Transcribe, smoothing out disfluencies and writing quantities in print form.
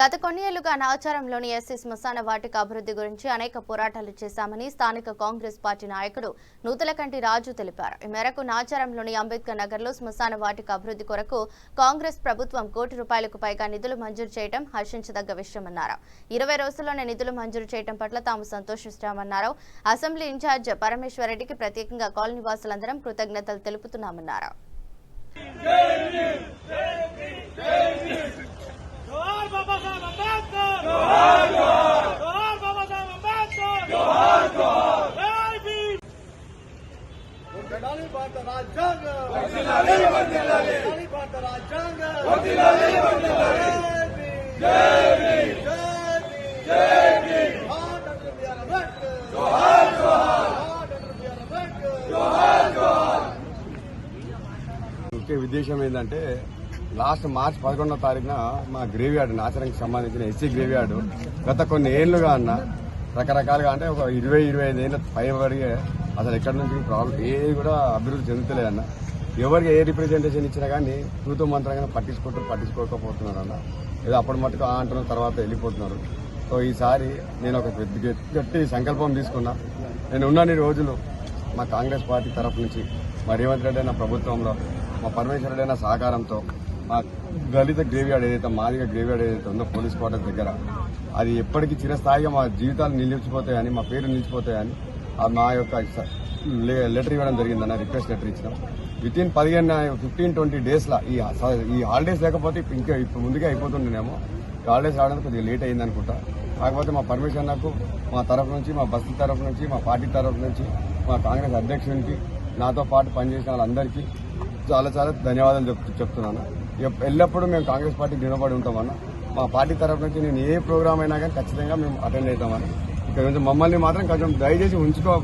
గత కొన్నేళ్లుగా నాచారంలోని ఎస్సీ శ్మశాన వాటిక అభివృద్ధి గురించి అనేక పోరాటాలు చేశామని స్థానిక కాంగ్రెస్ పార్టీ నాయకుడు నూతలకంటి రాజు తెలిపారు. ఈ మేరకు నాచారంలోని అంబేద్కర్ నగర్లో శ్మశాన వాటిక అభివృద్ధి కొరకు కాంగ్రెస్ ప్రభుత్వం ₹1 కోటి పైగా నిధులు మంజూరు చేయడం హర్షించదగ్గ విషయమన్నారు. 20 రోజుల్లోనే నిధులు మంజూరు చేయడం పట్ల తాము సంతోషిస్తామన్నారు. అసెంబ్లీ ఇన్ఛార్జ్ పరమేశ్వరరెడ్డికి ప్రత్యేకంగా కాలనీ వాసులందరం కృతజ్ఞతలు తెలుపుతున్నామన్నారు. ముఖ్య ఉద్దేశం ఏంటంటే లాస్ట్ మార్చి 11వ తారీఖున మా గ్రేవ్ యార్డ్ నాచరంకి సంబంధించిన ఎస్సీ గ్రేవ్ యార్డు గత కొన్ని ఏళ్లుగా అన్న రకరకాలుగా అంటే ఒక 20-25 ఏళ్ళ పైబడిగే అసలు ఎక్కడి నుంచి ప్రాబ్లం ఏది కూడా అభివృద్ధి చెందుతలేదన్న. ఎవరికి ఏ రిప్రజెంటేషన్ ఇచ్చినా కానీ తూతూ మంత్రంగా పట్టించుకోకపోతున్నారు అన్న. ఏదో అప్పటి మటుకు అంటున్న తర్వాత వెళ్ళిపోతున్నారు. సో ఈసారి నేను ఒక గట్టి సంకల్పం తీసుకున్నా. నేను ఉన్నన్ని రోజులు మా కాంగ్రెస్ పార్టీ తరఫు నుంచి మా రేవంత్ రెడ్డి అయిన ప్రభుత్వంలో మా పరమేశ్వర రెడ్డి అయిన సహకారంతో మా దళిత గ్రేవ్యార్డ్ ఏదైతే మాదిగ గ్రేవ్యార్డ్ ఏదైతే ఉందో పోలీస్ క్వార్టర్ దగ్గర అది ఎప్పటికీ చిరస్థాయిగా మా జీవితాలు నిలిచిపోతాయని మా పేరు నిలిచిపోతాయని మా యొక్క లెటర్ ఇవ్వడం జరిగిందన్న. రిక్వెస్ట్ లెటర్ ఇచ్చినాం. వితిన్ 15-20 డేస్లో ఈ హాలిడేస్ లేకపోతే ఇంకా ఇప్పుడు ముందుగా అయిపోతుండేనేమో. హాలిడేస్ రావడానికి కొద్దిగా లేట్ అయింది అనుకుంటా. కాకపోతే మా పర్మిషన్ నాకు మా తరఫు నుంచి మా బస్తీ తరఫు నుంచి మా పార్టీ తరఫు నుంచి మా కాంగ్రెస్ అధ్యక్షునికి నాతో పాటు పనిచేసిన వాళ్ళందరికీ చాలా చాలా ధన్యవాదాలు చెప్తున్నాను. ఎల్లప్పుడూ మేము కాంగ్రెస్ పార్టీకి నిలబడి ఉంటామన్న. మా పార్టీ తరఫు నుంచి నేను ఏ ప్రోగ్రామ్ అయినా కానీ ఖచ్చితంగా మేము అటెండ్ అవుతామని. ఇక్కడ నుంచి మమ్మల్ని మాత్రం కొంచెం దయచేసి ఉంచుకో.